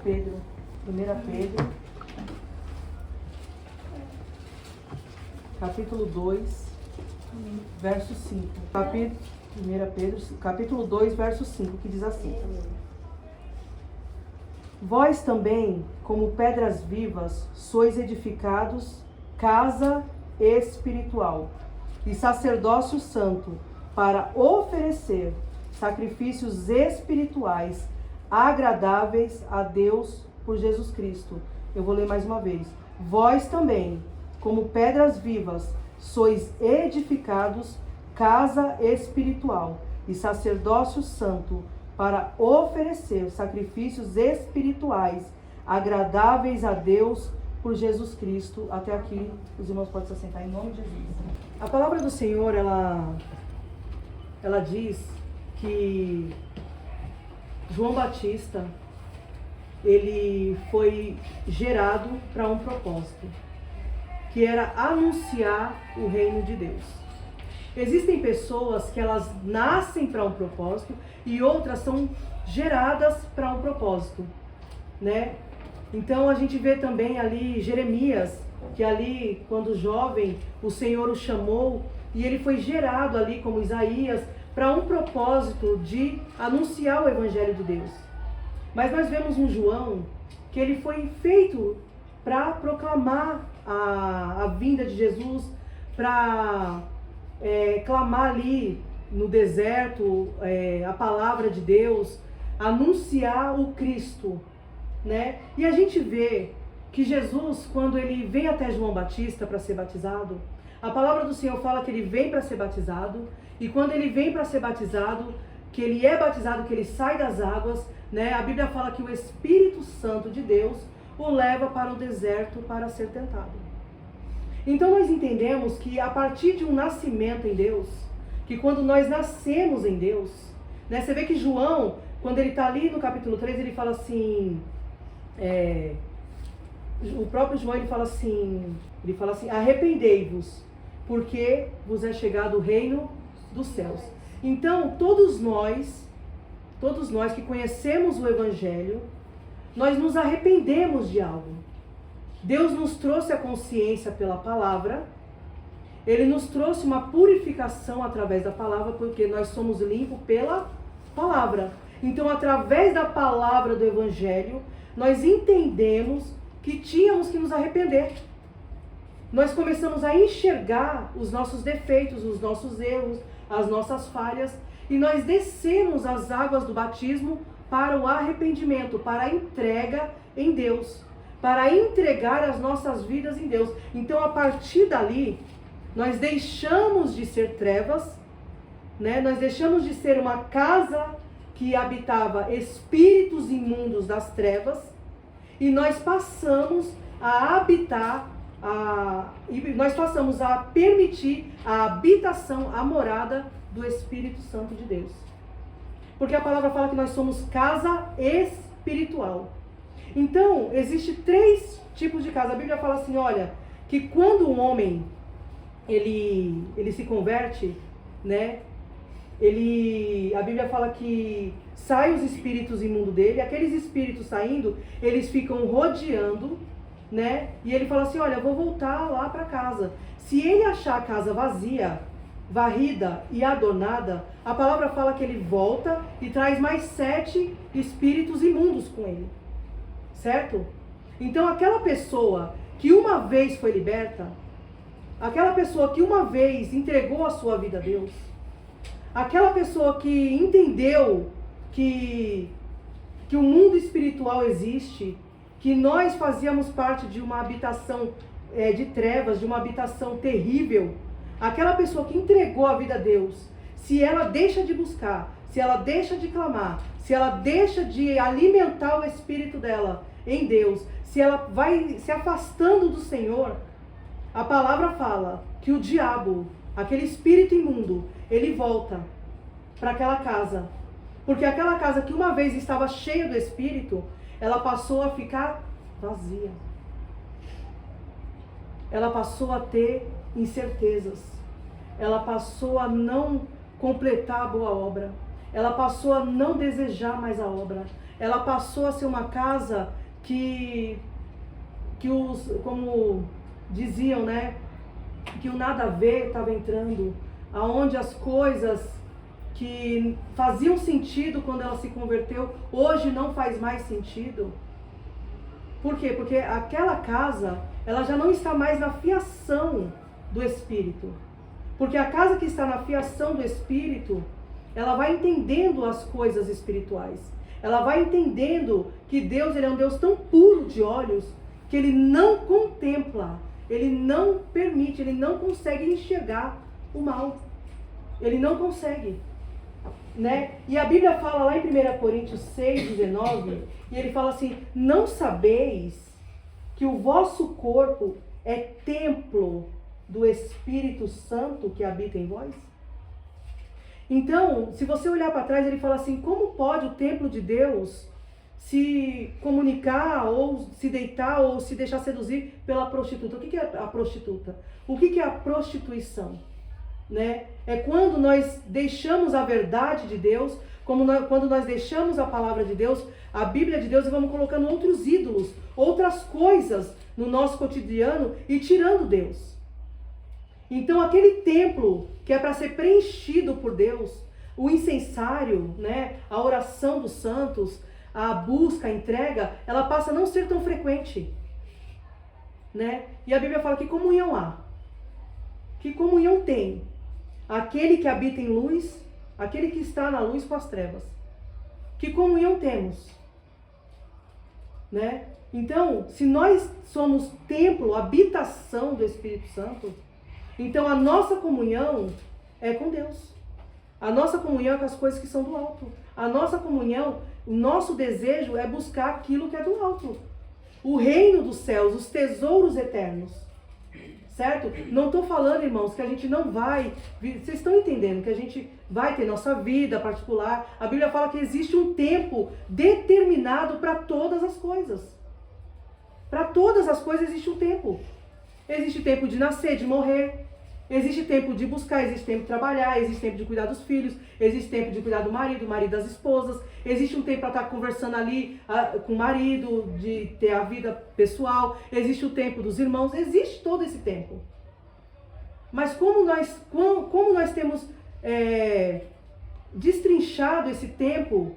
Pedro. 1 Pedro, capítulo 2, verso 5. 1 Pedro, capítulo 2, verso 5, que diz assim: Vós também, como pedras vivas, sois edificados casa espiritual e sacerdócio santo, para oferecer sacrifícios espirituais agradáveis a Deus por Jesus Cristo. Eu vou ler mais uma vez. Vós também, como pedras vivas, sois edificados casa espiritual e sacerdócio santo, para oferecer sacrifícios espirituais agradáveis a Deus por Jesus Cristo. Até aqui, os irmãos podem se assentar em nome de Jesus. A palavra do Senhor, ela diz que João Batista, ele foi gerado para um propósito, que era anunciar o reino de Deus. Existem pessoas que elas nascem para um propósito e outras são geradas para um propósito, né? Então a gente vê também ali Jeremias, que ali quando jovem o Senhor o chamou e ele foi gerado ali como Isaías para um propósito de anunciar o evangelho de Deus. Mas nós vemos um João que ele foi feito para proclamar a vinda de Jesus, para clamar ali no deserto a palavra de Deus, anunciar o Cristo, né? E a gente vê que Jesus, quando ele vem até João Batista para ser batizado, a palavra do Senhor fala que ele vem para ser batizado, e quando ele vem para ser batizado, que ele é batizado, que ele sai das águas, né? A Bíblia fala que o Espírito Santo de Deus o leva para o deserto para ser tentado. Então nós entendemos que a partir de um nascimento em Deus, que quando nós nascemos em Deus, né? Você vê que João, quando ele está ali no capítulo 3, ele fala assim, o próprio João ele fala assim, arrependei-vos, porque vos é chegado o reino dos céus. Então todos nós que conhecemos o Evangelho, nós nos arrependemos de algo. Deus nos trouxe a consciência pela palavra, Ele nos trouxe uma purificação através da palavra, porque nós somos limpos pela palavra. Então, através da palavra do Evangelho, nós entendemos que tínhamos que nos arrepender. Nós começamos a enxergar os nossos defeitos, os nossos erros, as nossas falhas, e nós descemos as águas do batismo para o arrependimento, para a entrega em Deus, para entregar as nossas vidas em Deus. Então, a partir dali, nós deixamos de ser trevas, né? Nós deixamos de ser uma casa que habitava espíritos imundos das trevas, e nós passamos a habitar, nós passamos a permitir a habitação, a morada do Espírito Santo de Deus. Porque a palavra fala que nós somos casa espiritual. Então, existem 3 tipos de casa. A Bíblia fala assim, olha, que quando um homem, ele se converte, né? A Bíblia fala que saem os espíritos imundos dele, aqueles espíritos saindo, eles ficam rodeando, né? E ele fala assim, olha, eu vou voltar lá para casa. Se ele achar a casa vazia, varrida e adornada, a palavra fala que ele volta e traz mais 7 espíritos imundos com ele. Certo? Então aquela pessoa que uma vez foi liberta, aquela pessoa que uma vez entregou a sua vida a Deus, aquela pessoa que entendeu que o mundo espiritual existe, que nós fazíamos parte de uma habitação de trevas, de uma habitação terrível, aquela pessoa que entregou a vida a Deus, se ela deixa de buscar, se ela deixa de clamar, se ela deixa de alimentar o espírito dela em Deus, se ela vai se afastando do Senhor, a palavra fala que o diabo, aquele espírito imundo, ele volta para aquela casa. Porque aquela casa que uma vez estava cheia do espírito, ela passou a ficar vazia. Ela passou a ter incertezas. Ela passou a não completar a boa obra. Ela passou a não desejar mais a obra. ela passou a ser uma casa que como diziam, né, que o nada a ver estava entrando, aonde as coisas que faziam sentido quando ela se converteu, hoje não faz mais sentido. Por quê? Porque aquela casa, ela já não está mais na fiação do Espírito. Porque a casa que está na fiação do Espírito, ela vai entendendo as coisas espirituais. Ela vai entendendo que Deus, ele é um Deus tão puro de olhos, que ele não contempla, ele não permite, ele não consegue enxergar o mal. Ele não consegue. Né? E a Bíblia fala lá em 1 Coríntios 6:19, e ele fala assim: não sabeis que o vosso corpo é templo do Espírito Santo que habita em vós? Então, se você olhar para trás, ele fala assim: como pode o templo de Deus se comunicar, ou se deitar, ou se deixar seduzir pela prostituta? O que é a prostituta? O que é a prostituição? Né? É quando nós deixamos a verdade de Deus, quando nós deixamos a palavra de Deus, a Bíblia de Deus, e vamos colocando outros ídolos, outras coisas no nosso cotidiano e tirando Deus. Então aquele templo que é para ser preenchido por Deus, o incensário, né, a oração dos santos, a busca, a entrega, ela passa a não ser tão frequente. Né? E a Bíblia fala: que comunhão há? Que comunhão tem aquele que habita em luz, aquele que está na luz com as trevas? Que comunhão temos? Né? Então, se nós somos templo, habitação do Espírito Santo, então a nossa comunhão é com Deus. A nossa comunhão é com as coisas que são do alto. A nossa comunhão, o nosso desejo é buscar aquilo que é do alto. O reino dos céus, os tesouros eternos. Certo? Não estou falando, irmãos, que a gente não vai... Vocês estão entendendo que a gente vai ter nossa vida particular. A Bíblia fala que existe um tempo determinado para todas as coisas. Para todas as coisas existe um tempo. Existe tempo de nascer, de morrer. Existe tempo de buscar, existe tempo de trabalhar, existe tempo de cuidar dos filhos, existe tempo de cuidar do marido das esposas, existe um tempo para estar conversando ali com o marido, de ter a vida pessoal, existe o tempo dos irmãos, existe todo esse tempo. Mas como nós temos destrinchado esse tempo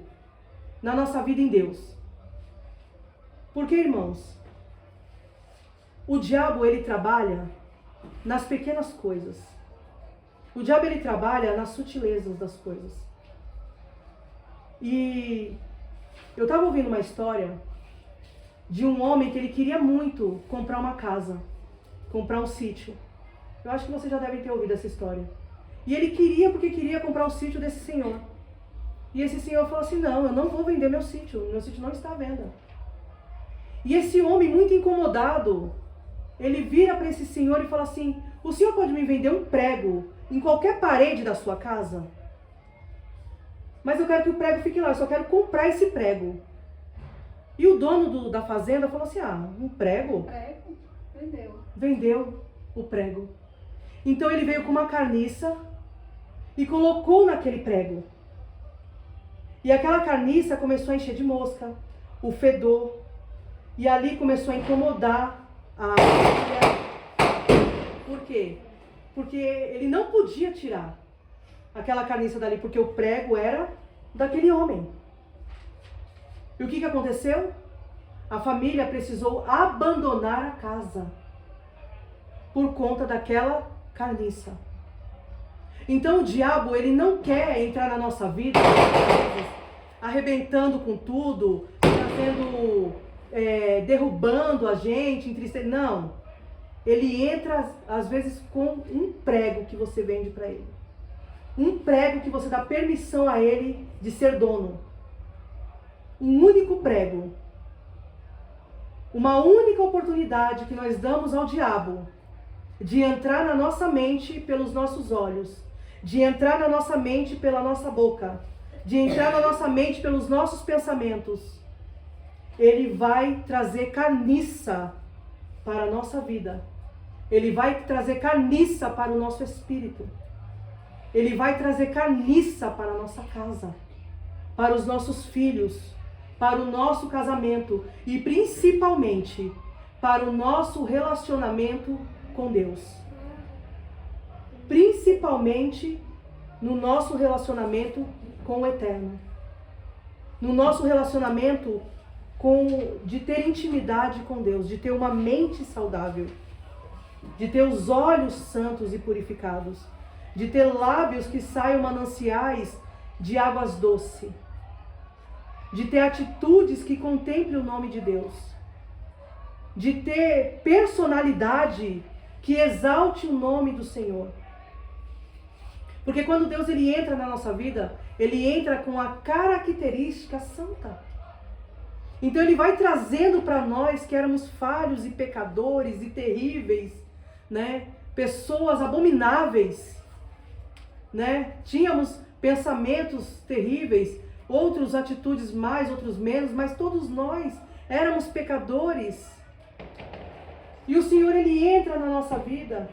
na nossa vida em Deus? Porque, irmãos, o diabo, ele trabalha nas pequenas coisas. O diabo, ele trabalha nas sutilezas das coisas. E eu estava ouvindo uma história de um homem que ele queria muito comprar uma casa, comprar um sítio. Eu acho que vocês já devem ter ouvido essa história. E ele queria comprar o sítio desse senhor. E esse senhor falou assim: não, eu não vou vender meu sítio não está à venda. E esse homem, muito incomodado, ele vira para esse senhor e fala assim: o senhor pode me vender um prego em qualquer parede da sua casa? Mas eu quero que o prego fique lá, eu só quero comprar esse prego. E o dono da fazenda falou assim: um prego? Prego? Vendeu. Vendeu o prego. Então ele veio com uma carniça e colocou naquele prego. E aquela carniça começou a encher de mosca, o fedor, e ali começou a incomodar a família. Por quê? Porque ele não podia tirar aquela carniça dali, porque o prego era daquele homem. E o que aconteceu? A família precisou abandonar a casa por conta daquela carniça. Então o diabo, ele não quer entrar na nossa vida arrebentando com tudo, derrubando a gente, entristecendo. Não. Ele entra, às vezes, com um prego que você vende para ele. Um prego que você dá permissão a ele de ser dono. Um único prego. Uma única oportunidade que nós damos ao diabo de entrar na nossa mente pelos nossos olhos, de entrar na nossa mente pela nossa boca, de entrar na nossa mente pelos nossos pensamentos. Ele vai trazer carniça para a nossa vida. Ele vai trazer carniça para o nosso espírito. Ele vai trazer carniça para a nossa casa, para os nossos filhos. para o nosso casamento e principalmente para o nosso relacionamento com Deus. Principalmente no nosso relacionamento com o Eterno. No nosso relacionamento de ter intimidade com Deus, de ter uma mente saudável, de ter os olhos santos e purificados, de ter lábios que saiam mananciais de águas doces, de ter atitudes que contemplem o nome de Deus, de ter personalidade que exalte o nome do Senhor. Porque quando Deus ele entra na nossa vida, ele entra com a característica santa. Então ele vai trazendo para nós que éramos falhos e pecadores e terríveis, né? Pessoas abomináveis, né? Tínhamos pensamentos terríveis, outros atitudes mais, outros menos, mas todos nós éramos pecadores. E o Senhor ele entra na nossa vida.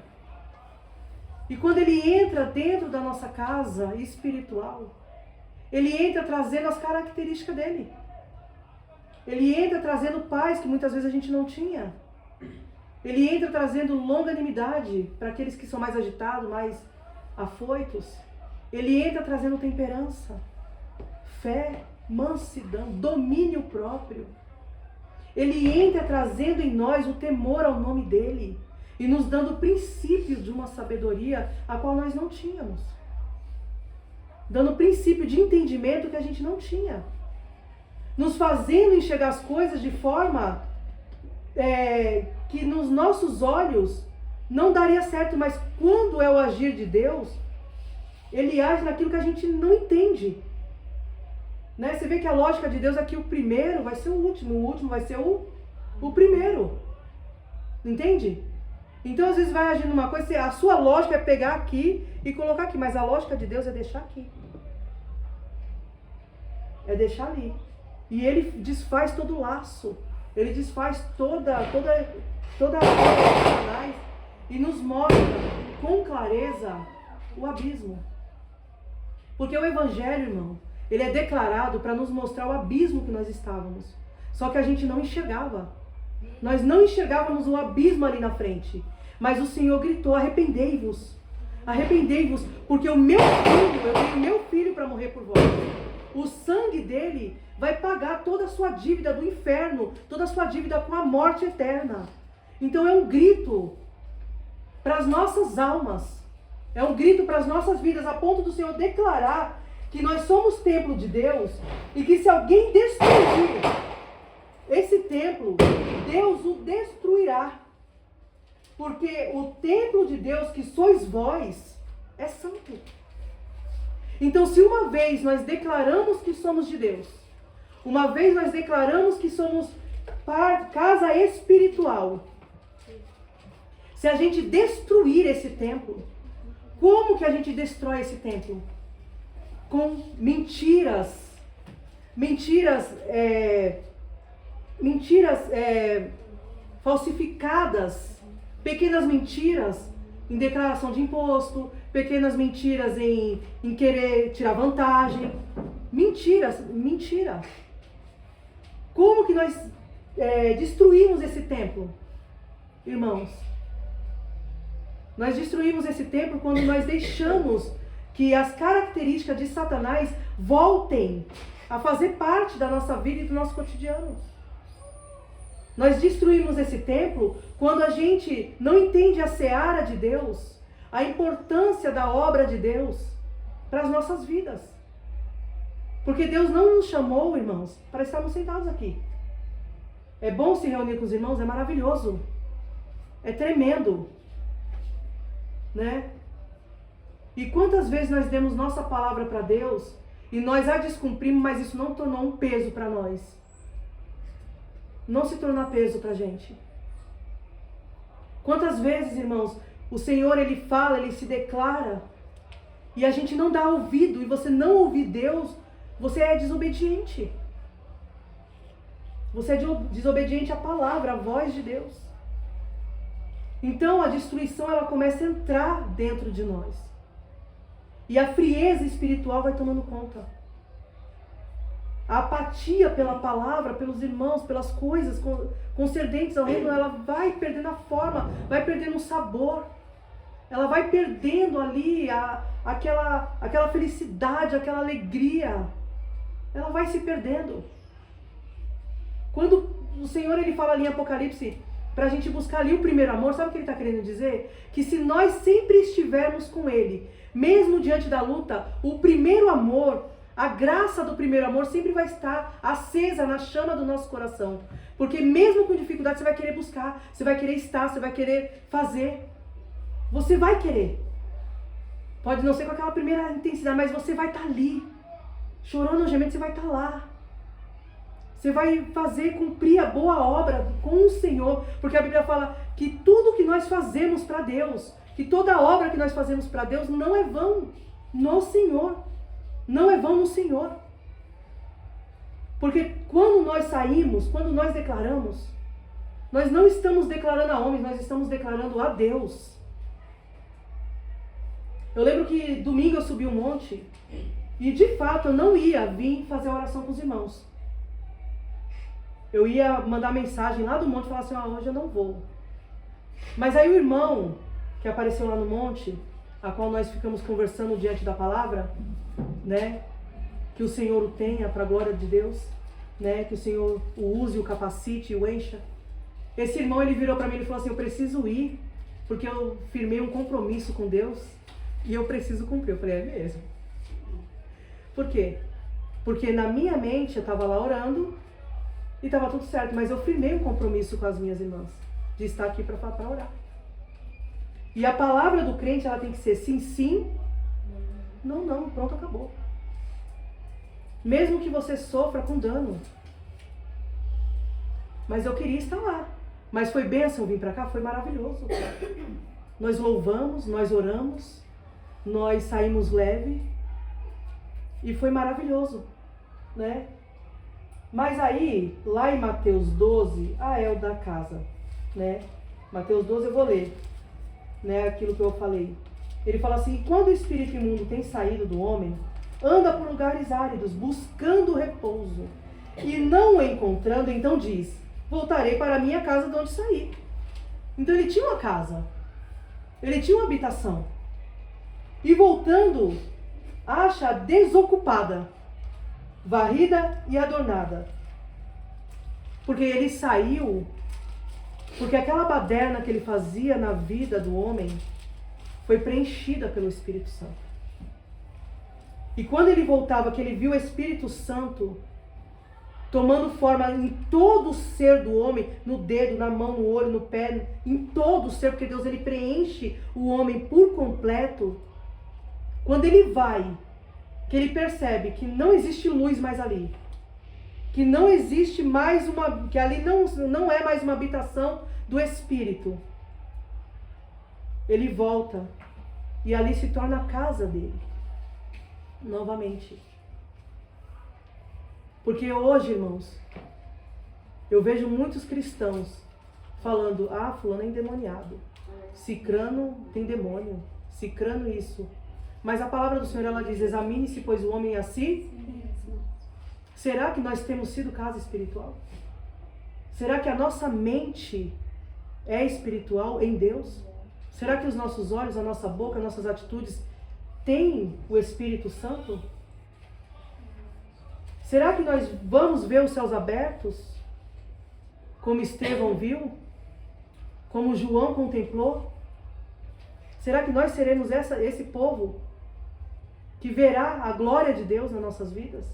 E quando ele entra dentro da nossa casa espiritual, ele entra trazendo as características dele. Ele entra trazendo paz que muitas vezes a gente não tinha. Ele entra trazendo longanimidade para aqueles que são mais agitados, mais afoitos. Ele entra trazendo temperança, fé, mansidão, domínio próprio. Ele entra trazendo em nós o temor ao nome dele e nos dando princípios de uma sabedoria a qual nós não tínhamos. Dando princípio de entendimento que a gente não tinha. Nos fazendo enxergar as coisas de forma que nos nossos olhos não daria certo, mas quando é o agir de Deus, ele age naquilo que a gente não entende. Né? Você vê que a lógica de Deus é que o primeiro vai ser o último vai ser o primeiro. Entende? Então às vezes vai agir numa coisa, a sua lógica é pegar aqui e colocar aqui, mas a lógica de Deus é deixar aqui. É deixar ali. E ele desfaz todo o laço. Ele desfaz toda a obra de Satanás e nos mostra com clareza o abismo. Porque o Evangelho, irmão, ele é declarado para nos mostrar o abismo que nós estávamos. Só que a gente não enxergava. Nós não enxergávamos o abismo ali na frente. Mas o Senhor gritou, arrependei-vos. Arrependei-vos, porque eu dei o meu filho para morrer por vós. O sangue dele vai pagar toda a sua dívida do inferno, toda a sua dívida com a morte eterna. Então é um grito para as nossas almas. É um grito para as nossas vidas, a ponto do Senhor declarar que nós somos templo de Deus e que se alguém destruir esse templo, Deus o destruirá. Porque o templo de Deus, que sois vós, é santo. Então, se uma vez nós declaramos que somos de Deus, uma vez nós declaramos que somos casa espiritual, se a gente destruir esse templo, como que a gente destrói esse templo? Com mentiras falsificadas, pequenas mentiras em declaração de imposto, pequenas mentiras em querer tirar vantagem, mentira. Como que nós destruímos esse templo, irmãos? Nós destruímos esse templo quando nós deixamos que as características de Satanás voltem a fazer parte da nossa vida e do nosso cotidiano. Nós destruímos esse templo quando a gente não entende a seara de Deus, a importância da obra de Deus para as nossas vidas. Porque Deus não nos chamou, irmãos, para estarmos sentados aqui. É bom se reunir com os irmãos, é maravilhoso. É tremendo. Né? E quantas vezes nós demos nossa palavra para Deus e nós a descumprimos, mas isso não tornou um peso para nós. Não se torna peso para a gente. Quantas vezes, irmãos, o Senhor ele fala, ele se declara e a gente não dá ouvido, e você não ouvir Deus, você é desobediente. Você é desobediente à palavra, à voz de Deus. Então a destruição ela começa a entrar dentro de nós. E a frieza espiritual vai tomando conta. a apatia pela palavra, pelos irmãos, pelas coisas concernentes ao reino, ela vai perdendo a forma, vai perdendo o sabor. Ela vai perdendo ali aquela felicidade, aquela alegria. Ela vai se perdendo. Quando o Senhor ele fala ali em Apocalipse, para a gente buscar ali o primeiro amor, sabe o que ele está querendo dizer? Que se nós sempre estivermos com Ele, mesmo diante da luta, o primeiro amor, a graça do primeiro amor sempre vai estar acesa na chama do nosso coração. Porque mesmo com dificuldade, você vai querer buscar, você vai querer estar, você vai querer fazer. Você vai querer. Pode não ser com aquela primeira intensidade, mas você vai estar ali. Chorando ou gemendo, você vai estar lá. Você vai cumprir a boa obra com o Senhor. Porque a Bíblia fala que tudo que nós fazemos para Deus, que toda obra que nós fazemos para Deus não é vão no Senhor. Não é vão no Senhor. Porque quando nós saímos, quando nós declaramos, nós não estamos declarando a homens, nós estamos declarando a Deus. Eu lembro que domingo eu subi um monte e de fato eu não ia vir fazer oração com os irmãos. Eu ia mandar mensagem lá do monte e falar assim, hoje eu não vou. Mas aí o irmão que apareceu lá no monte, a qual nós ficamos conversando diante da palavra, né? Que o Senhor o tenha para a glória de Deus, né? Que o Senhor o use, o capacite, o encha. Esse irmão ele virou para mim e falou assim, eu preciso ir, porque eu firmei um compromisso com Deus e eu preciso cumprir. Eu falei, é mesmo? Por quê? Porque na minha mente eu estava lá orando e estava tudo certo, mas eu firmei um compromisso com as minhas irmãs de estar aqui para orar. E a palavra do crente ela tem que ser sim, sim, não, não, pronto, acabou. Mesmo que você sofra com dano. Mas eu queria estar lá. Mas foi bênção vir para cá, foi maravilhoso. Nós louvamos, nós oramos, nós saímos leve e foi maravilhoso, né? Mas aí, lá em Mateus 12, é o da casa, né? Mateus 12 eu vou ler, né? Aquilo que eu falei. Ele fala assim, quando o espírito imundo tem saído do homem, anda por lugares áridos, buscando repouso, e não o encontrando, então diz, voltarei para a minha casa de onde saí. Então ele tinha uma casa, ele tinha uma habitação, e voltando, acha desocupada, varrida e adornada. Porque ele saiu, porque aquela baderna que ele fazia na vida do homem, foi preenchida pelo Espírito Santo. E quando ele voltava, que ele viu o Espírito Santo tomando forma em todo o ser do homem, no dedo, na mão, no olho, no pé, em todo o ser, porque Deus ele preenche o homem por completo. Quando ele vai, que ele percebe que não existe luz mais ali, que não existe mais que ali não é mais uma habitação do Espírito, ele volta e ali se torna a casa dele novamente. Porque hoje, irmãos, eu vejo muitos cristãos falando, fulano é endemoniado, cicrano tem demônio, cicrano isso. Mas a palavra do Senhor ela diz, examine-se pois o homem a si. Será que nós temos sido casa espiritual? Será que a nossa mente é espiritual em Deus? Será que os nossos olhos, a nossa boca, as nossas atitudes têm o Espírito Santo? Será que nós vamos ver os céus abertos? Como Estevão viu? Como João contemplou? Será que nós seremos esse povo que verá a glória de Deus nas nossas vidas?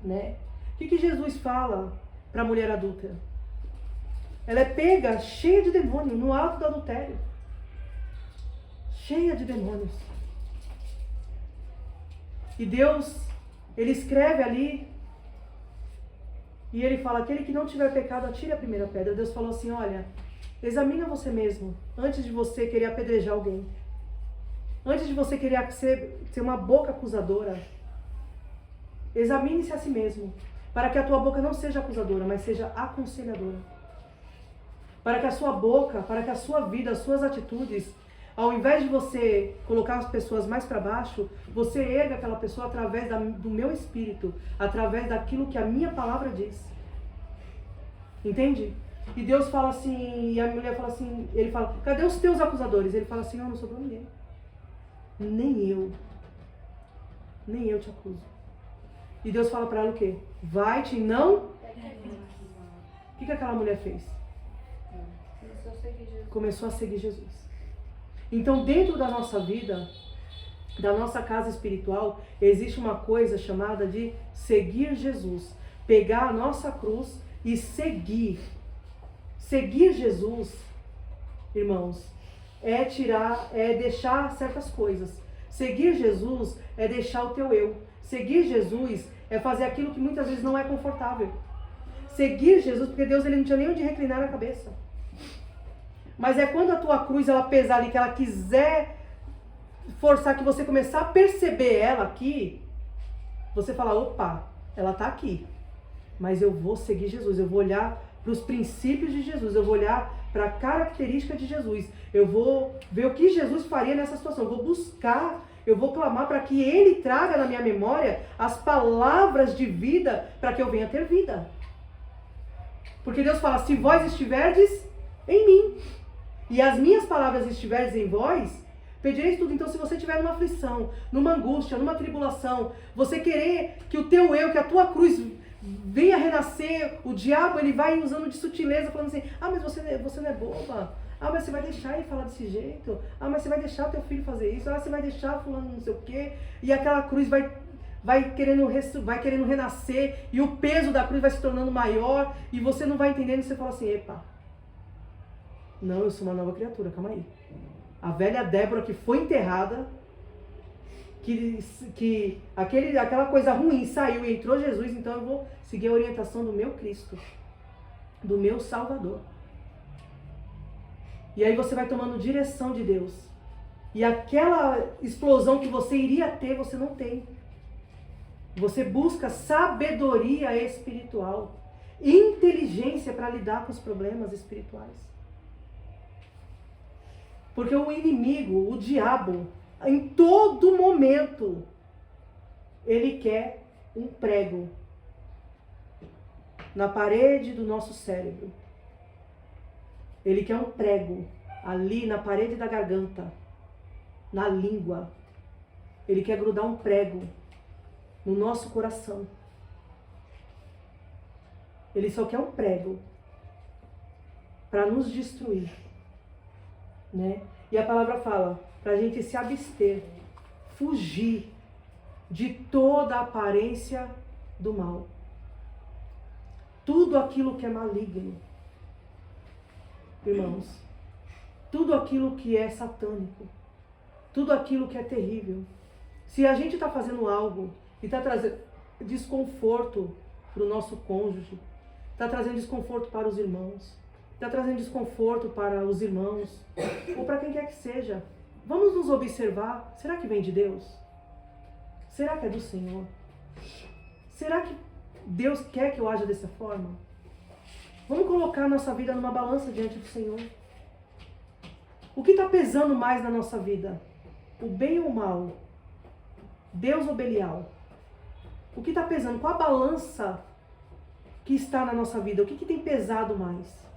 Né? O que Jesus fala para a mulher adúltera? Ela é pega, cheia de demônio, no ato do adultério. Cheia de demônios. E Deus, Ele escreve ali, e Ele fala, aquele que não tiver pecado, atire a primeira pedra. Deus falou assim, olha, examina você mesmo, antes de você querer apedrejar alguém. Antes de você querer ser uma boca acusadora, examine-se a si mesmo, para que a tua boca não seja acusadora, mas seja aconselhadora. Para que a sua boca, para que a sua vida, as suas atitudes Ao invés de você colocar as pessoas mais para baixo, você erga aquela pessoa através do meu espírito, através daquilo que a minha palavra diz. Entende? E Deus fala assim, e a mulher fala assim, ele fala, cadê os teus acusadores? Ele fala assim, não sobrou ninguém. Nem eu te acuso. E Deus fala para ela o quê? Vai-te e não... O que aquela mulher fez? Começou a seguir Jesus. Então, dentro da nossa vida, da nossa casa espiritual, existe uma coisa chamada de seguir Jesus. Pegar a nossa cruz e seguir. Seguir Jesus, irmãos, é deixar certas coisas. Seguir Jesus é deixar o teu eu. Seguir Jesus é fazer aquilo que muitas vezes não é confortável. Seguir Jesus, porque Deus ele não tinha nem onde reclinar a cabeça. Mas é quando a tua cruz ela pesar ali, que ela quiser forçar que você começar a perceber ela aqui, você fala, opa, ela está aqui. Mas eu vou seguir Jesus, eu vou olhar para os princípios de Jesus, eu vou olhar para a característica de Jesus, eu vou ver o que Jesus faria nessa situação, eu vou buscar, eu vou clamar para que Ele traga na minha memória as palavras de vida para que eu venha ter vida. Porque Deus fala, se vós estiverdes em mim, e as minhas palavras estiverdes em vós, pedireis tudo. Então, se você estiver numa aflição, numa angústia, numa tribulação, você querer que o teu eu, que a tua cruz venha renascer, o diabo ele vai usando de sutileza, falando assim, mas você não é boba, mas você vai deixar ele falar desse jeito, mas você vai deixar teu filho fazer isso, você vai deixar fulano não sei o quê, e aquela cruz vai querendo renascer, e o peso da cruz vai se tornando maior, e você não vai entendendo, e você fala assim, epa, não, eu sou uma nova criatura, calma aí. A velha Débora que foi enterrada, que aquela coisa ruim saiu e entrou Jesus, então eu vou seguir a orientação do meu Cristo, do meu Salvador. E aí você vai tomando direção de Deus. E aquela explosão que você iria ter, você não tem. Você busca sabedoria espiritual, inteligência para lidar com os problemas espirituais. Porque o inimigo, o diabo, em todo momento, ele quer um prego na parede do nosso cérebro. Ele quer um prego ali na parede da garganta, na língua. Ele quer grudar um prego no nosso coração. Ele só quer um prego para nos destruir. Né? E a palavra fala para a gente se abster, fugir de toda a aparência do mal. Tudo aquilo que é maligno, irmãos, tudo aquilo que é satânico, tudo aquilo que é terrível. Se a gente está fazendo algo e está trazendo desconforto para o nosso cônjuge, está trazendo desconforto para os irmãos, está trazendo desconforto para os irmãos, ou para quem quer que seja, vamos nos observar. Será que vem de Deus? Será que é do Senhor? Será que Deus quer que eu aja dessa forma? Vamos colocar a nossa vida numa balança diante do Senhor. O que está pesando mais na nossa vida? O bem ou o mal? Deus ou Belial? O que está pesando? Qual a balança que está na nossa vida? O que tem pesado mais?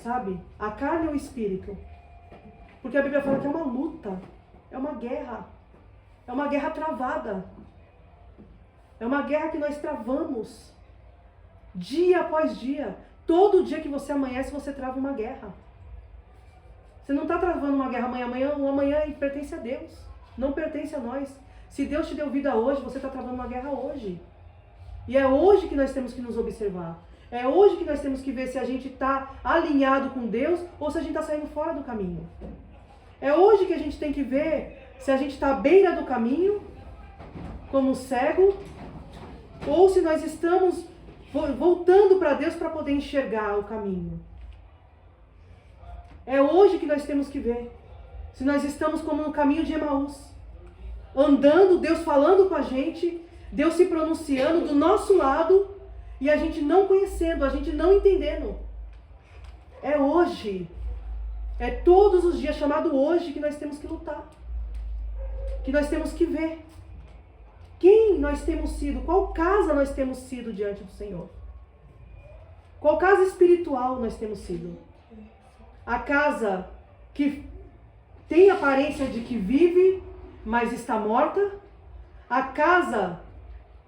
Sabe? A carne ou o espírito? Porque a Bíblia fala que é uma luta, é uma guerra travada. É uma guerra que nós travamos, dia após dia. Todo dia que você amanhece, você trava uma guerra. Você não está travando uma guerra o amanhã pertence a Deus, não pertence a nós. Se Deus te deu vida hoje, você está travando uma guerra hoje. E é hoje que nós temos que nos observar. É hoje que nós temos que ver se a gente está alinhado com Deus ou se a gente está saindo fora do caminho. É hoje que a gente tem que ver se a gente está à beira do caminho, como cego, ou se nós estamos voltando para Deus para poder enxergar o caminho. É hoje que nós temos que ver se nós estamos como no caminho de Emaús, andando, Deus falando com a gente, Deus se pronunciando do nosso lado, e a gente não conhecendo, a gente não entendendo. É hoje. É todos os dias, chamado hoje, que nós temos que lutar. Que nós temos que ver. Quem nós temos sido, qual casa nós temos sido diante do Senhor. Qual casa espiritual nós temos sido. A casa que tem aparência de que vive, mas está morta. A casa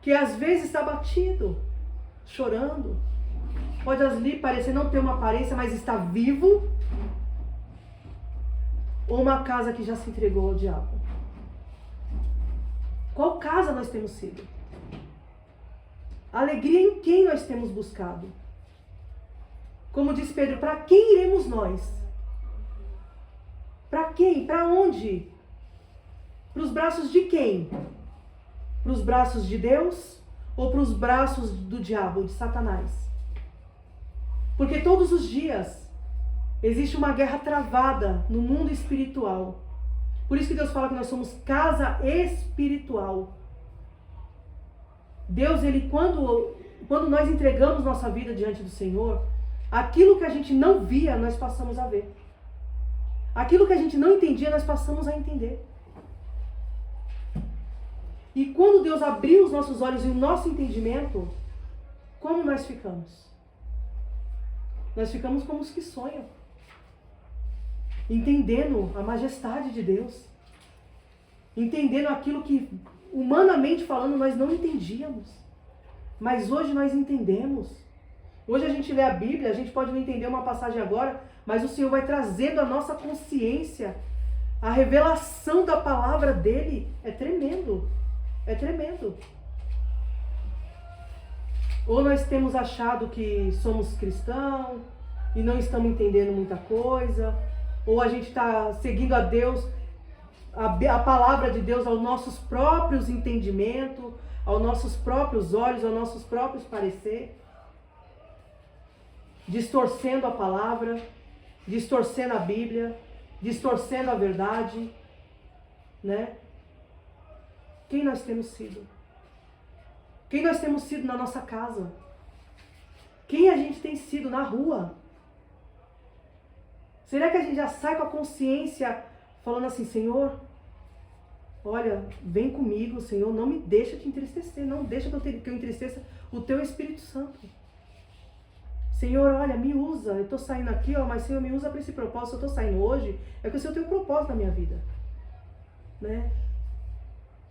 que às vezes está batido, chorando. Pode ali parecer não ter uma aparência, mas está vivo. Ou uma casa que já se entregou ao diabo. Qual casa nós temos sido? Alegria em quem nós temos buscado? Como diz Pedro, para quem iremos nós? Para quem? Para onde? Para os braços de quem? Para os braços de Deus ou para os braços do diabo, de Satanás? Porque todos os dias existe uma guerra travada no mundo espiritual. Por isso que Deus fala que nós somos casa espiritual. Deus, Ele, quando nós entregamos nossa vida diante do Senhor, aquilo que a gente não via, nós passamos a ver. Aquilo que a gente não entendia, nós passamos a entender. E quando Deus abriu os nossos olhos e o nosso entendimento, como nós ficamos? Nós ficamos como os que sonham. Entendendo a majestade de Deus. Entendendo aquilo que, humanamente falando, nós não entendíamos. Mas hoje nós entendemos. Hoje a gente lê a Bíblia, a gente pode não entender uma passagem agora, mas o Senhor vai trazendo a nossa consciência. A revelação da palavra dele é tremendo. É tremendo. Ou nós temos achado que somos cristãos e não estamos entendendo muita coisa. Ou a gente está seguindo a Deus, a palavra de Deus aos nossos próprios entendimentos, aos nossos próprios olhos, aos nossos próprios parecer. Distorcendo a palavra, distorcendo a Bíblia, distorcendo a verdade, né? Quem nós temos sido? Quem nós temos sido na nossa casa? Quem a gente tem sido na rua? Será que a gente já sai com a consciência falando assim, Senhor, olha, vem comigo, Senhor, não me deixa te entristecer, não deixa que eu entristeça o teu Espírito Santo. Senhor, olha, me usa, eu estou saindo aqui, ó, mas Senhor, me usa para esse propósito, eu estou saindo hoje, é que o Senhor tem um propósito na minha vida, né?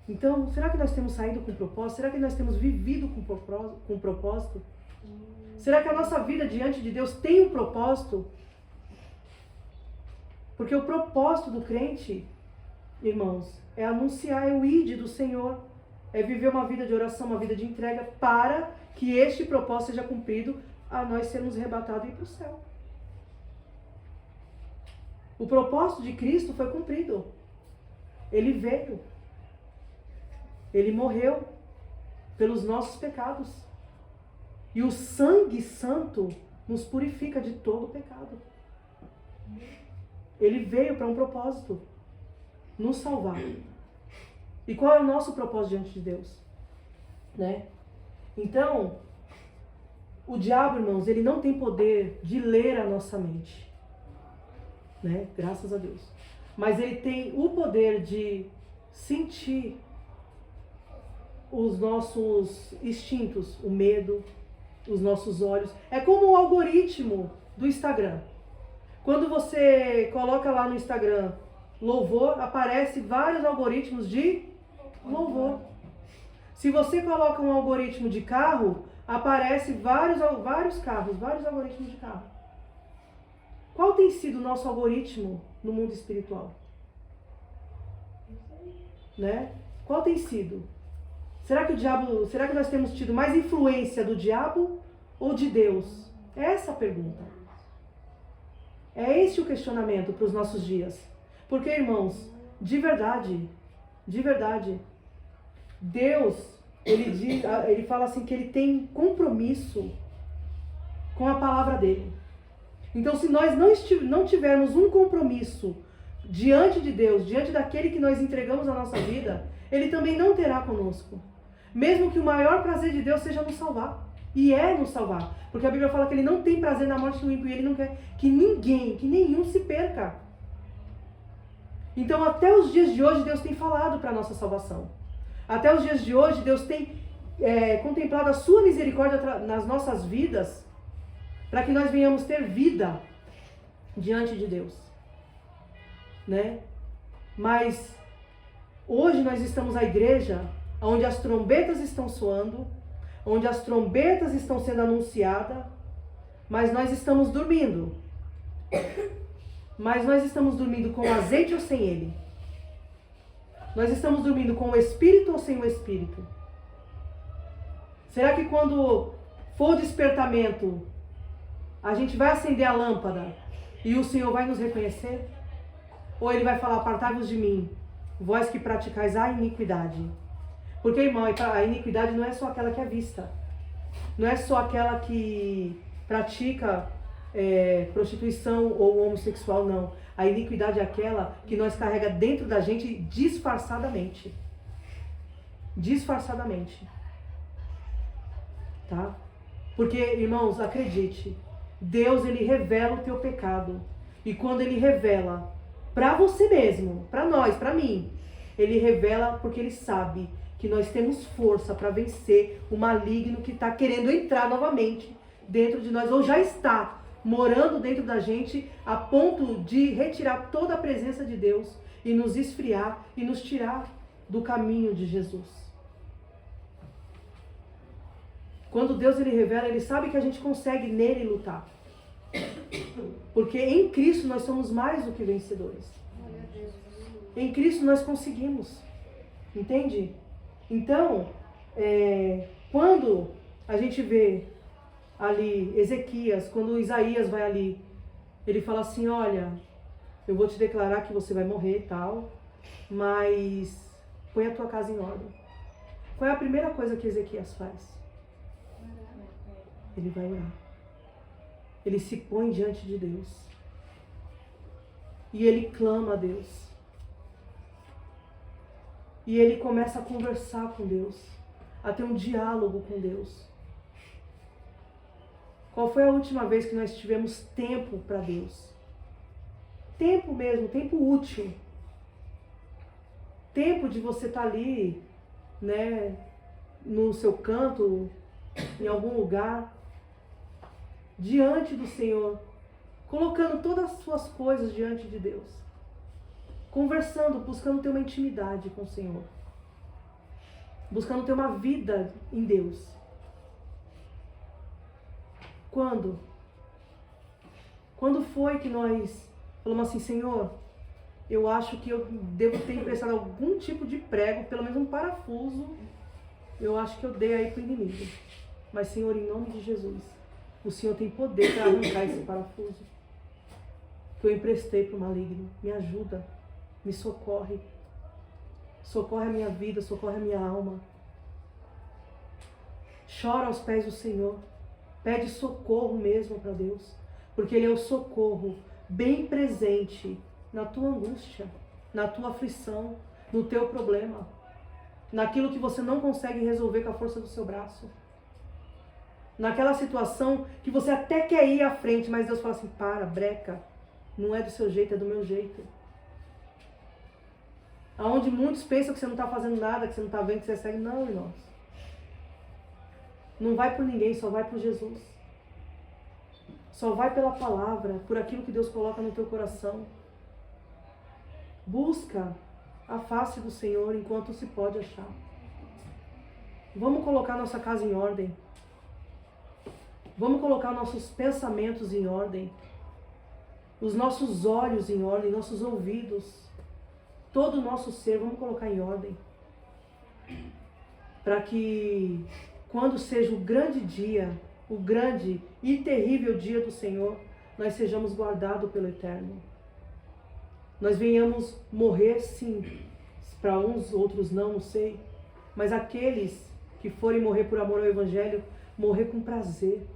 Então, será que nós temos saído com propósito? Será que nós temos vivido com propósito? Será que a nossa vida diante de Deus tem um propósito? Porque o propósito do crente, irmãos, é anunciar o ID do Senhor, é viver uma vida de oração, uma vida de entrega, para que este propósito seja cumprido, a nós sermos arrebatados e ir para o céu. O propósito de Cristo foi cumprido. Ele veio. Ele morreu pelos nossos pecados. E o sangue santo nos purifica de todo pecado. Ele veio para um propósito. Nos salvar. E qual é o nosso propósito diante de Deus? Né? Então, o diabo, irmãos, ele não tem poder de ler a nossa mente. Né? Graças a Deus. Mas ele tem o poder de sentir os nossos instintos, o medo, os nossos olhos. É como o algoritmo do Instagram. Quando você coloca lá no Instagram louvor, aparece vários algoritmos de louvor. Se você coloca um algoritmo de carro, aparece vários carros, vários algoritmos de carro. Qual tem sido o nosso algoritmo no mundo espiritual? Né? Qual tem sido? Será que nós temos tido mais influência do diabo ou de Deus? É essa a pergunta. É esse o questionamento para os nossos dias. Porque, irmãos, de verdade, Deus, ele fala assim que ele tem compromisso com a palavra dele. Então, se nós não tivermos um compromisso diante de Deus, diante daquele que nós entregamos a nossa vida, ele também não terá conosco. Mesmo que o maior prazer de Deus seja nos salvar. E é nos salvar. Porque a Bíblia fala que ele não tem prazer na morte do ímpio e ele não quer que ninguém, que nenhum se perca. Então até os dias de hoje Deus tem falado para a nossa salvação. Até os dias de hoje Deus tem contemplado a sua misericórdia nas nossas vidas para que nós venhamos ter vida diante de Deus. Né? Mas hoje nós estamos na igreja onde as trombetas estão soando, onde as trombetas estão sendo anunciadas, mas nós estamos dormindo. Mas nós estamos dormindo com azeite ou sem ele? Nós estamos dormindo com o Espírito ou sem o Espírito? Será que quando for o despertamento, a gente vai acender a lâmpada e o Senhor vai nos reconhecer? Ou ele vai falar, apartai-vos de mim, vós que praticais a iniquidade? Porque, irmão, a iniquidade não é só aquela que é vista. Não é só aquela que pratica prostituição ou homossexual, não. A iniquidade é aquela que nós carrega dentro da gente disfarçadamente. Disfarçadamente. Tá? Porque, irmãos, acredite, Deus, ele revela o teu pecado. E quando ele revela para você mesmo, para nós, para mim, ele revela porque ele sabe que nós temos força para vencer o maligno que está querendo entrar novamente dentro de nós, ou já está morando dentro da gente, a ponto de retirar toda a presença de Deus e nos esfriar e nos tirar do caminho de Jesus. Quando Deus ele revela, ele sabe que a gente consegue nele lutar. Porque em Cristo nós somos mais do que vencedores. Em Cristo nós conseguimos. Entende? Então, quando a gente vê ali Ezequias, quando Isaías vai ali, ele fala assim, olha, eu vou te declarar que você vai morrer e tal, mas põe a tua casa em ordem. Qual é a primeira coisa que Ezequias faz? Ele vai orar. Ele se põe diante de Deus. E ele clama a Deus. E ele começa a conversar com Deus, a ter um diálogo com Deus. Qual foi a última vez que nós tivemos tempo para Deus? Tempo mesmo, tempo útil. Tempo de você estar ali, né, no seu canto, em algum lugar, diante do Senhor, colocando todas as suas coisas diante de Deus. Conversando, buscando ter uma intimidade com o Senhor. Buscando ter uma vida em Deus. Quando? Quando foi que nós falamos assim, Senhor, eu acho que eu devo ter emprestado algum tipo de prego, pelo menos um parafuso, eu acho que eu dei aí para o inimigo. Mas, Senhor, em nome de Jesus, o Senhor tem poder para arrancar esse parafuso que eu emprestei para o maligno. Me ajuda, me socorre. Socorre a minha vida, socorre a minha alma. Chora aos pés do Senhor. Pede socorro mesmo para Deus, porque Ele é o socorro bem presente na tua angústia, na tua aflição, no teu problema, naquilo que você não consegue resolver com a força do seu braço. Naquela situação que você até quer ir à frente, mas Deus fala assim, para, breca, não é do seu jeito, é do meu jeito. Aonde muitos pensam que você não está fazendo nada, que você não está vendo, que você segue. Não, irmãos. Não vai por ninguém, só vai por Jesus. Só vai pela palavra, por aquilo que Deus coloca no teu coração. Busca a face do Senhor enquanto se pode achar. Vamos colocar nossa casa em ordem. Vamos colocar nossos pensamentos em ordem. Os nossos olhos em ordem, nossos ouvidos. Todo o nosso ser, vamos colocar em ordem. Para que quando seja o grande dia, o grande e terrível dia do Senhor, nós sejamos guardados pelo Eterno. Nós venhamos morrer, sim, para uns, outros não sei, mas aqueles que forem morrer por amor ao Evangelho, morrer com prazer,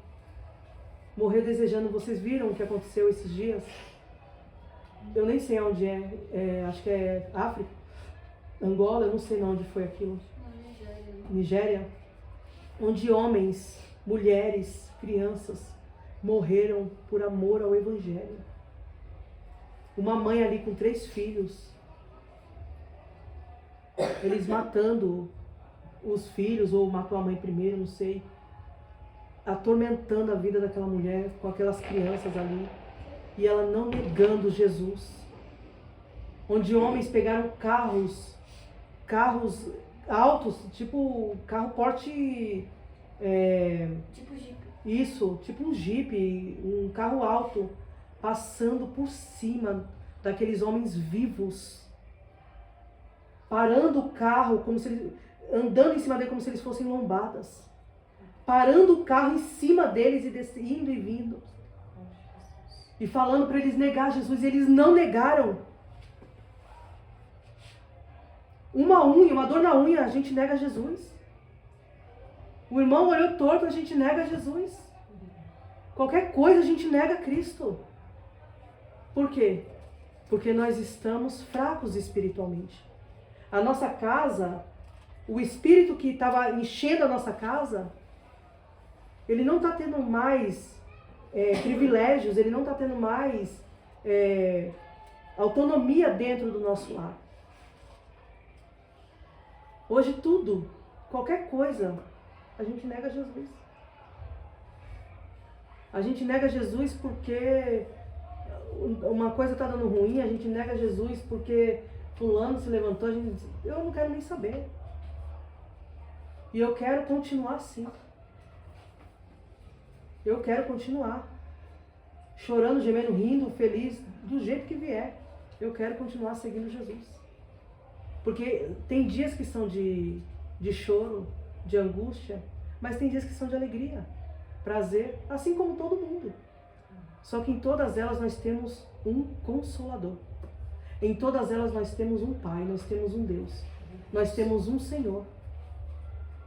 morrer desejando. Vocês viram o que aconteceu esses dias? Eu nem sei onde acho que é África, Angola, eu não sei onde foi aquilo. Nigéria. Onde homens mulheres, crianças morreram por amor ao Evangelho. Uma mãe ali com 3 filhos, eles matando os filhos, ou matou a mãe primeiro, não sei, atormentando a vida daquela mulher com aquelas crianças ali, e ela não negando Jesus. Onde homens pegaram carros altos, tipo carro porte... Tipo Jeep. Isso, tipo um Jeep, um carro alto, passando por cima daqueles homens vivos, parando o carro, como se eles, andando em cima dele como se eles fossem lombadas, parando o carro em cima deles e indo e vindo, e falando para eles negar Jesus, e eles não negaram. Uma unha, uma dor na unha, a gente nega Jesus. O irmão olhou torto, a gente nega Jesus. Qualquer coisa a gente nega Cristo. Por quê? Porque nós estamos fracos espiritualmente. A nossa casa, o espírito que estava enchendo a nossa casa, ele não está tendo mais privilégios, ele não está tendo mais autonomia dentro do nosso lar. Hoje tudo, qualquer coisa, a gente nega Jesus. A gente nega Jesus porque uma coisa está dando ruim, a gente nega Jesus porque fulano se levantou, a gente diz, eu não quero nem saber. E eu quero continuar assim. Eu quero continuar. Chorando, gemendo, rindo, feliz, do jeito que vier. Eu quero continuar seguindo Jesus. Porque tem dias que são de choro, de angústia, mas tem dias que são de alegria, prazer, assim como todo mundo. Só que em todas elas nós temos um Consolador. Em todas elas nós temos um Pai, nós temos um Deus, nós temos um Senhor.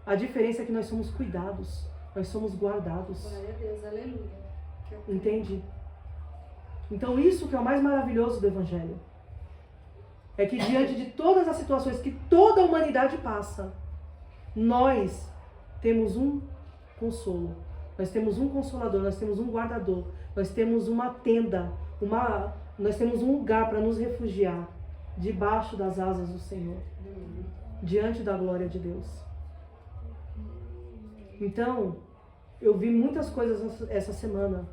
A diferença é que nós somos cuidados, nós somos guardados. Glória a Deus, aleluia. Entende? Então isso que é o mais maravilhoso do Evangelho. É que diante de todas as situações que toda a humanidade passa, nós temos um consolo, nós temos um consolador, nós temos um guardador, nós temos uma tenda, nós temos um lugar para nos refugiar debaixo das asas do Senhor, diante da glória de Deus. Então, eu vi muitas coisas essa semana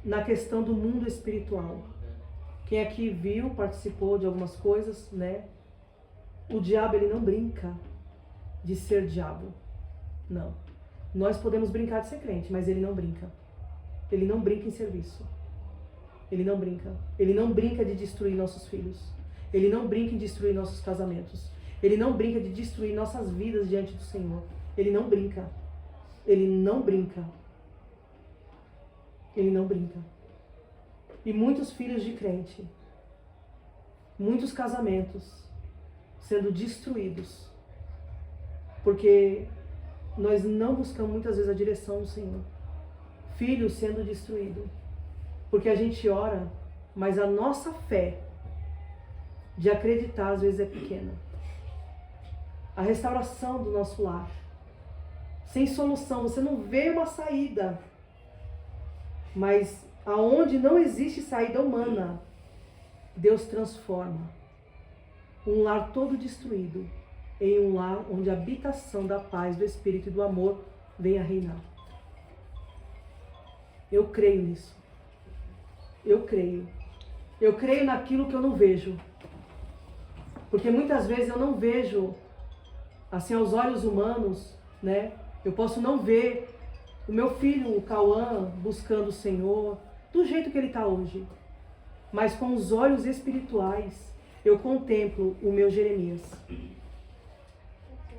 na questão do mundo espiritual. Quem aqui viu, participou de algumas coisas, né? O diabo, ele não brinca de ser diabo. Não. Nós podemos brincar de ser crente, mas ele não brinca. Ele não brinca em serviço. Ele não brinca. Ele não brinca de destruir nossos filhos. Ele não brinca em destruir nossos casamentos. Ele não brinca de destruir nossas vidas diante do Senhor. Ele não brinca. Ele não brinca. Ele não brinca. E muitos filhos de crente, muitos casamentos sendo destruídos, porque nós não buscamos muitas vezes a direção do Senhor. Filhos sendo destruídos, porque a gente ora, mas a nossa fé de acreditar às vezes é pequena. A restauração do nosso lar, sem solução, você não vê uma saída, mas aonde não existe saída humana, Deus transforma um lar todo destruído em um lar onde a habitação da paz, do Espírito e do amor venha reinar. Eu creio nisso. Eu creio. Eu creio naquilo que eu não vejo. Porque muitas vezes eu não vejo, assim, aos olhos humanos, né? Eu posso não ver o meu filho, o Cauã, buscando o Senhor, do jeito que ele está hoje. Mas com os olhos espirituais, eu contemplo o meu Jeremias.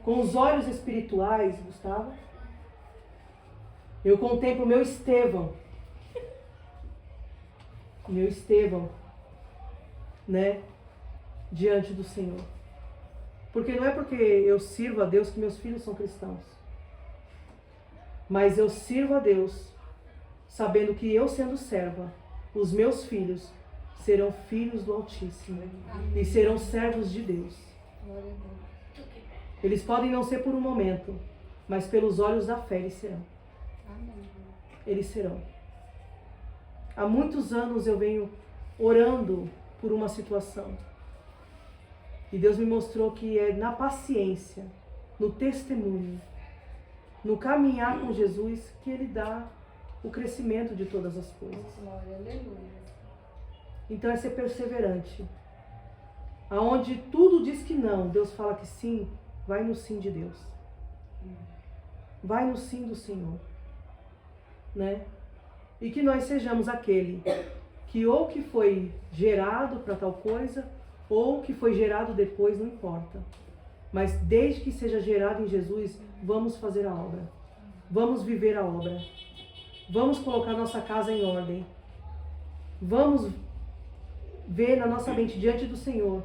Com os olhos espirituais, Gustavo, eu contemplo o meu Estevão. O meu Estevão, né? Diante do Senhor. Porque não é porque eu sirvo a Deus que meus filhos são cristãos. Mas eu sirvo a Deus sabendo que eu, sendo serva, os meus filhos serão filhos do Altíssimo e serão servos de Deus. Eles podem não ser por um momento, mas pelos olhos da fé eles serão. Eles serão. Há muitos anos eu venho orando por uma situação. E Deus me mostrou que é na paciência, no testemunho, no caminhar com Jesus, que Ele dá o crescimento de todas as coisas. Glória, aleluia. Então é ser perseverante. Aonde tudo diz que não, Deus fala que sim, vai no sim de Deus. Vai no sim do Senhor. Né? E que nós sejamos aquele que ou que foi gerado para tal coisa, ou que foi gerado depois, não importa. Mas desde que seja gerado em Jesus, vamos fazer a obra. Vamos viver a obra. Vamos colocar nossa casa em ordem. Vamos ver na nossa mente, diante do Senhor,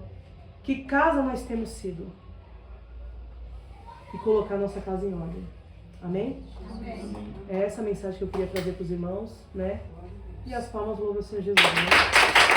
que casa nós temos sido. E colocar nossa casa em ordem. Amém? Amém. É essa a mensagem que eu queria trazer para os irmãos, né? E as palmas louvam o Senhor Jesus, né?